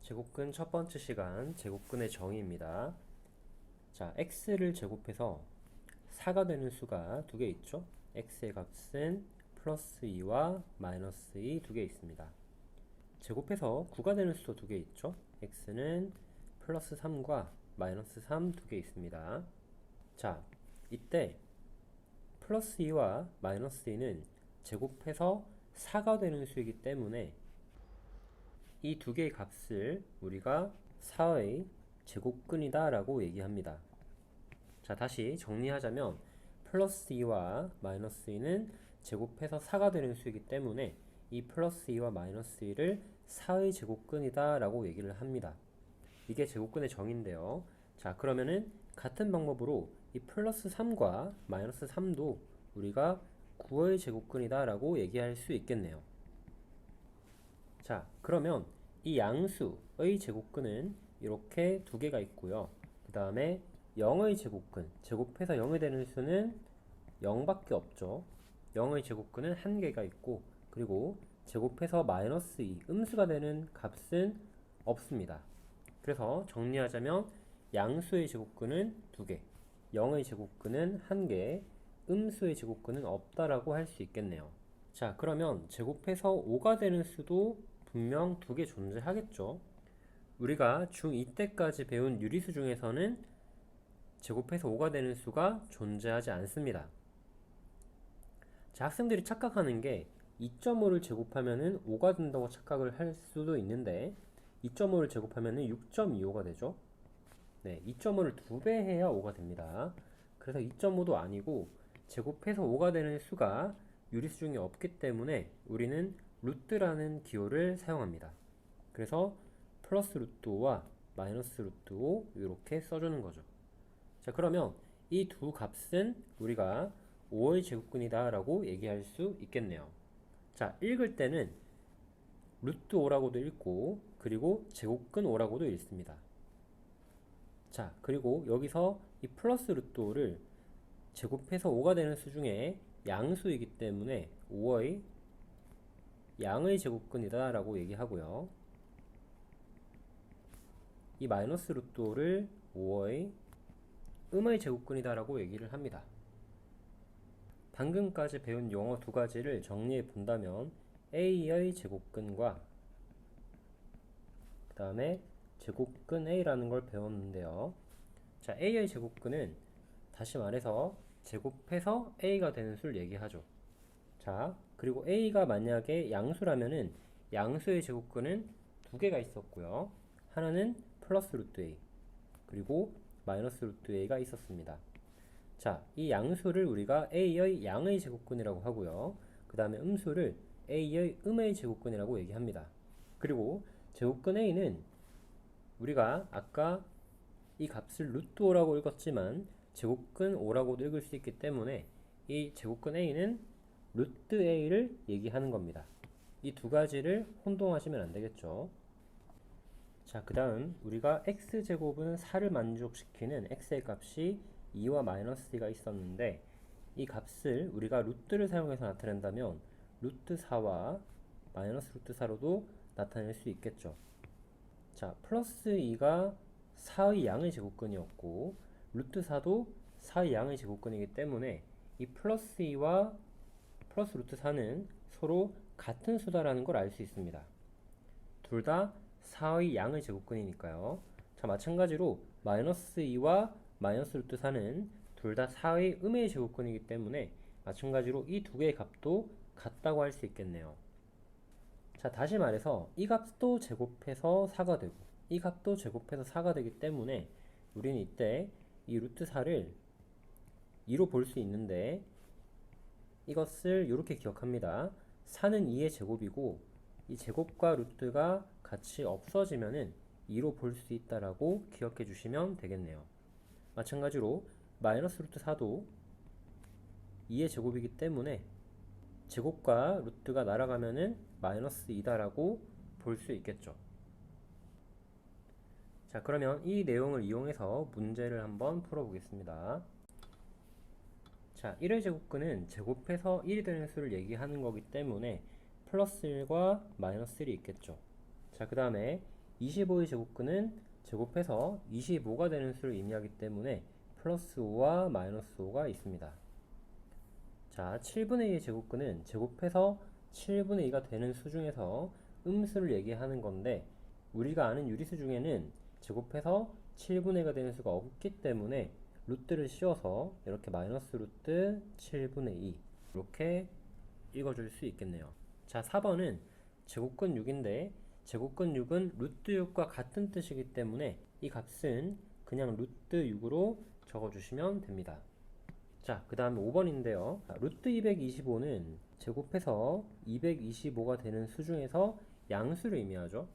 제곱근 첫 번째 시간 제곱근의 정의입니다. 자, x를 제곱해서 4가 되는 수가 두 개 있죠? x의 값은 플러스 2와 마이너스 2 두 개 있습니다. 제곱해서 9가 되는 수도 두 개 있죠? x는 플러스 3과 마이너스 3 두 개 있습니다. 자, 이때 플러스 2와 마이너스 2는 제곱해서 4가 되는 수이기 때문에 이 두 개의 값을 우리가 4의 제곱근이다 라고 얘기합니다. 자, 다시 정리하자면 플러스 2와 마이너스 2는 제곱해서 4가 되는 수이기 때문에 이 플러스 2와 마이너스 2를 4의 제곱근이다 라고 얘기를 합니다. 이게 제곱근의 정의인데요. 자, 그러면은 같은 방법으로 이 플러스 3과 마이너스 3도 우리가 9의 제곱근이다 라고 얘기할 수 있겠네요. 자, 그러면 이 양수의 제곱근은 이렇게 두 개가 있고요. 그 다음에 0의 제곱근, 제곱해서 0이 되는 수는 0밖에 없죠. 0의 제곱근은 한 개가 있고, 그리고 제곱해서 마이너스 2, 음수가 되는 값은 없습니다. 그래서 정리하자면 양수의 제곱근은 두 개, 0의 제곱근은 한 개, 음수의 제곱근은 없다라고 할 수 있겠네요. 자, 그러면 제곱해서 5가 되는 수도 분명 두 개 존재하겠죠. 우리가 중2 때까지 배운 유리수 중에서는 제곱해서 5가 되는 수가 존재하지 않습니다. 자, 학생들이 착각하는 게 2.5를 제곱하면은 5가 된다고 착각을 할 수도 있는데 2.5를 제곱하면은 6.25가 되죠. 네, 2.5를 2배 해야 5가 됩니다. 그래서 2.5도 아니고 제곱해서 5가 되는 수가 유리수 중에 없기 때문에 우리는 루트라는 기호를 사용합니다. 그래서 플러스 루트 5와 마이너스 루트 5 이렇게 써주는 거죠. 자, 그러면 이 두 값은 우리가 5의 제곱근이다 라고 얘기할 수 있겠네요. 자, 읽을 때는 루트 5라고도 읽고 그리고 제곱근 5라고도 읽습니다. 자, 그리고 여기서 이 플러스 루트 5를 제곱해서 5가 되는 수 중에 양수이기 때문에 5의 양의 제곱근이다 라고 얘기하고요. 이 마이너스 루트 5를 5의 음의 제곱근이다 라고 얘기를 합니다. 방금까지 배운 용어 두 가지를 정리해 본다면 a의 제곱근과 그 다음에 제곱근 a라는 걸 배웠는데요. 자, a의 제곱근은 다시 말해서 제곱해서 a가 되는 수를 얘기하죠. 자, 그리고 a가 만약에 양수라면은 양수의 제곱근은 두 개가 있었고요. 하나는 플러스 루트 a 그리고 마이너스 루트 a가 있었습니다. 자, 이 양수를 우리가 a의 양의 제곱근이라고 하고요. 그 다음에 음수를 a의 음의 제곱근이라고 얘기합니다. 그리고 제곱근 a는 우리가 아까 이 값을 루트 5라고 읽었지만 제곱근 5라고도 읽을 수 있기 때문에 이 제곱근 a는 루트 a를 얘기하는 겁니다. 이 두 가지를 혼동하시면 안 되겠죠. 자, 그 다음 우리가 x제곱은 4를 만족시키는 x의 값이 2와 마이너스 2가 있었는데 이 값을 우리가 루트를 사용해서 나타낸다면 루트 4와 마이너스 루트 4로도 나타낼 수 있겠죠. 자, 플러스 2가 4의 양의 제곱근이었고 루트 4도 4의 양의 제곱근이기 때문에 이 플러스 2와 플러스 루트 4는 서로 같은 수다라는 걸 알 수 있습니다. 둘 다 4의 양의 제곱근이니까요. 자, 마찬가지로 마이너스 2와 마이너스 루트 4는 둘 다 4의 음의 제곱근이기 때문에 마찬가지로 이 두 개의 값도 같다고 할 수 있겠네요. 자, 다시 말해서 이 값도 제곱해서 4가 되고 이 값도 제곱해서 4가 되기 때문에 우리는 이때 이 루트 4를 2로 볼 수 있는데 이것을 이렇게 기억합니다. 4는 2의 제곱이고 이 제곱과 루트가 같이 없어지면은 2로 볼 수 있다라고 기억해 주시면 되겠네요. 마찬가지로 마이너스 루트 4도 2의 제곱이기 때문에 제곱과 루트가 날아가면은 마이너스 2다라고 볼 수 있겠죠. 자, 그러면 이 내용을 이용해서 문제를 한번 풀어보겠습니다. 자, 1의 제곱근은 제곱해서 1이 되는 수를 얘기하는 거기 때문에 플러스 1과 마이너스 1이 있겠죠. 자, 그 다음에 25의 제곱근은 제곱해서 25가 되는 수를 의미하기 때문에 플러스 5와 마이너스 5가 있습니다. 자, 7분의 2의 제곱근은 제곱해서 7분의 2가 되는 수 중에서 음수를 얘기하는 건데, 우리가 아는 유리수 중에는 제곱해서 7분의 2가 되는 수가 없기 때문에 루트를 씌워서 이렇게 마이너스 루트 7분의 2 이렇게 읽어줄 수 있겠네요. 자, 4번은 제곱근 6인데 제곱근 6은 루트 6과 같은 뜻이기 때문에 이 값은 그냥 루트 6으로 적어주시면 됩니다. 자, 그 다음에 5번인데요. 루트 225는 제곱해서 225가 되는 수 중에서 양수를 의미하죠.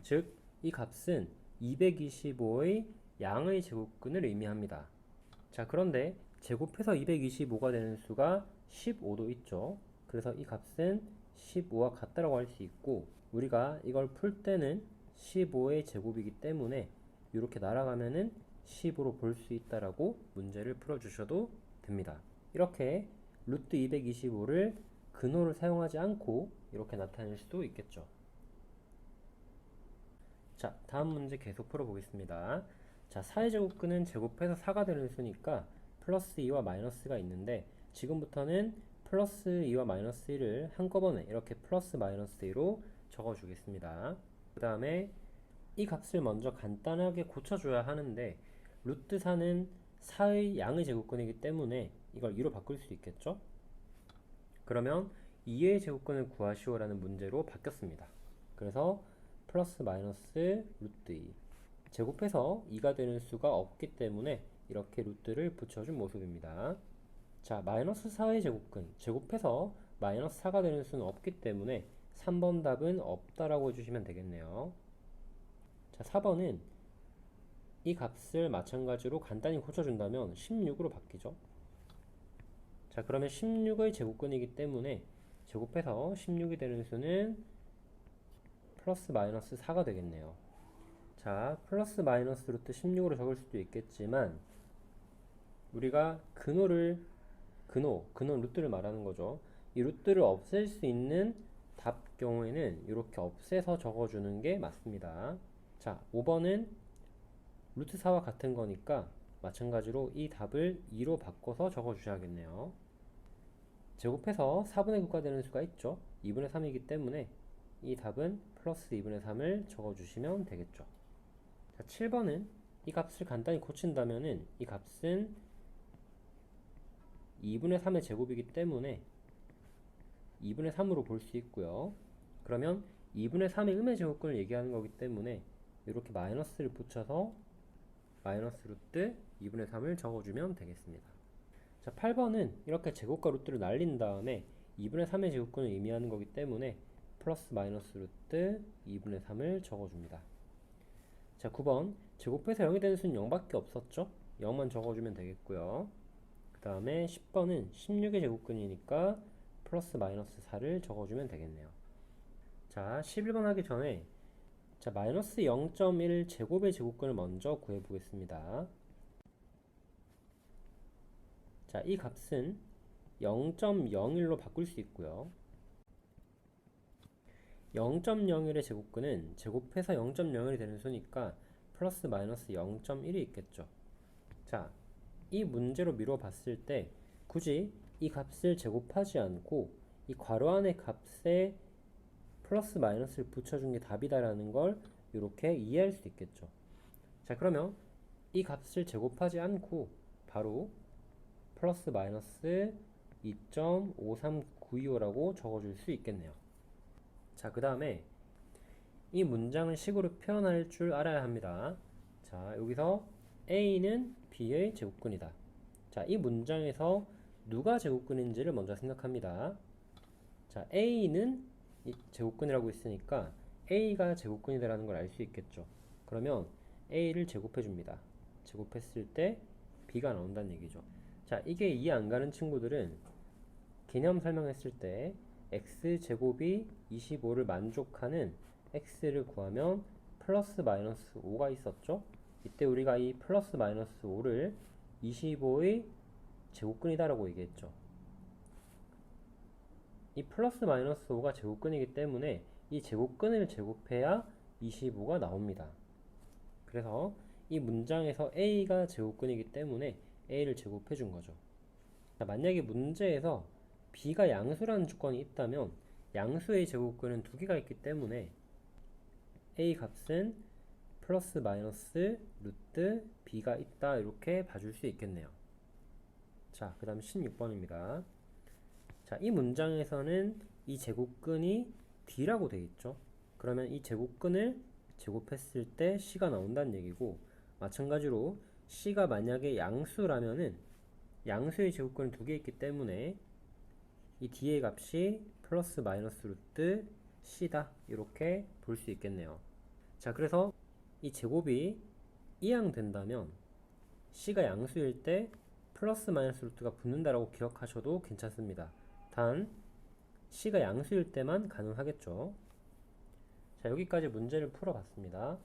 즉, 이 값은 225의 양의 제곱근을 의미합니다. 자, 그런데 제곱해서 225가 되는 수가 15도 있죠. 그래서 이 값은 15와 같다라고 할 수 있고, 우리가 이걸 풀 때는 15의 제곱이기 때문에 이렇게 날아가면은 10으로 볼 수 있다라고 문제를 풀어주셔도 됩니다. 이렇게 루트 225를 근호를 사용하지 않고 이렇게 나타낼 수도 있겠죠. 자, 다음 문제 계속 풀어보겠습니다. 자, 4의 제곱근은 제곱해서 4가 되는 수니까 플러스 2와 마이너스가 있는데, 지금부터는 플러스 2와 마이너스 1을 한꺼번에 이렇게 플러스 마이너스 2로 적어주겠습니다. 그 다음에 이 값을 먼저 간단하게 고쳐줘야 하는데, 루트 4는 4의 양의 제곱근이기 때문에 이걸 2로 바꿀 수 있겠죠? 그러면 2의 제곱근을 구하시오라는 문제로 바뀌었습니다. 그래서 플러스 마이너스 루트 2 제곱해서 2가 되는 수가 없기 때문에 이렇게 루트를 붙여준 모습입니다. 자, 마이너스 4의 제곱근 제곱해서 마이너스 4가 되는 수는 없기 때문에 3번 답은 없다라고 해주시면 되겠네요. 자, 4번은 이 값을 마찬가지로 간단히 고쳐준다면 16으로 바뀌죠. 자, 그러면 16의 제곱근이기 때문에 제곱해서 16이 되는 수는 플러스 마이너스 4가 되겠네요. 자, 플러스 마이너스 루트 16으로 적을 수도 있겠지만, 우리가 근호 루트를 말하는 거죠. 이 루트를 없앨 수 있는 답 경우에는 이렇게 없애서 적어주는 게 맞습니다. 자, 5번은 루트 4와 같은 거니까 마찬가지로 이 답을 2로 바꿔서 적어주셔야겠네요. 제곱해서 4분의 9가 되는 수가 있죠. 2분의 3이기 때문에 이 답은 플러스 2분의 3을 적어주시면 되겠죠. 자, 7번은 이 값을 간단히 고친다면은 이 값은 2분의 3의 제곱이기 때문에 2분의 3으로 볼 수 있고요. 그러면 2분의 3의 음의 제곱근을 얘기하는 거기 때문에 이렇게 마이너스를 붙여서 마이너스 루트 2분의 3을 적어주면 되겠습니다. 자, 8번은 이렇게 제곱과 루트를 날린 다음에 2분의 3의 제곱근을 의미하는 거기 때문에 플러스 마이너스 루트 2분의 3을 적어줍니다. 자, 9번 제곱해서 0이 되는 수는 0밖에 없었죠? 0만 적어주면 되겠고요. 그 다음에 10번은 16의 제곱근이니까 플러스 마이너스 4를 적어주면 되겠네요. 자, 11번 하기 전에 자, 마이너스 0.1 제곱의 제곱근을 먼저 구해보겠습니다. 자, 이 값은 0.01로 바꿀 수 있고요. 0.01의 제곱근은 제곱해서 0.01이 되는 수니까 플러스 마이너스 0.1이 있겠죠. 자, 이 문제로 미뤄 봤을 때 굳이 이 값을 제곱하지 않고 이 괄호 안의 값에 플러스 마이너스를 붙여준 게 답이다라는 걸 이렇게 이해할 수 있겠죠. 자, 그러면 이 값을 제곱하지 않고 바로 플러스 마이너스 2.53925라고 적어줄 수 있겠네요. 자, 그 다음에 이 문장을 식으로 표현할 줄 알아야 합니다. 자, 여기서 A는 B의 제곱근이다. 자, 이 문장에서 누가 제곱근인지를 먼저 생각합니다. 자, A는 제곱근이라고 했으니까 A가 제곱근이다라는 걸 알 수 있겠죠. 그러면 A를 제곱해 줍니다. 제곱했을 때 B가 나온다는 얘기죠. 자, 이게 이해 안 가는 친구들은 개념 설명했을 때 x제곱이 25를 만족하는 x를 구하면 플러스 마이너스 5가 있었죠. 이때 우리가 이 플러스 마이너스 5를 25의 제곱근이다 라고 얘기했죠. 이 플러스 마이너스 5가 제곱근이기 때문에 이 제곱근을 제곱해야 25가 나옵니다. 그래서 이 문장에서 a가 제곱근이기 때문에 a를 제곱해 준 거죠. 자, 만약에 문제에서 b가 양수라는 조건이 있다면 양수의 제곱근은 두 개가 있기 때문에 a 값은 플러스 마이너스 루트 b가 있다 이렇게 봐줄 수 있겠네요. 자, 그 다음 16번입니다. 자, 이 문장에서는 이 제곱근이 d라고 되어 있죠. 그러면 이 제곱근을 제곱했을 때 c가 나온다는 얘기고, 마찬가지로 c가 만약에 양수라면은 양수의 제곱근이 두 개 있기 때문에 이 d의 값이 플러스 마이너스 루트 c다 이렇게 볼 수 있겠네요. 자, 그래서 이 제곱이 이항된다면 c가 양수일 때 플러스 마이너스 루트가 붙는다라고 기억하셔도 괜찮습니다. 단 c가 양수일 때만 가능하겠죠. 자, 여기까지 문제를 풀어봤습니다.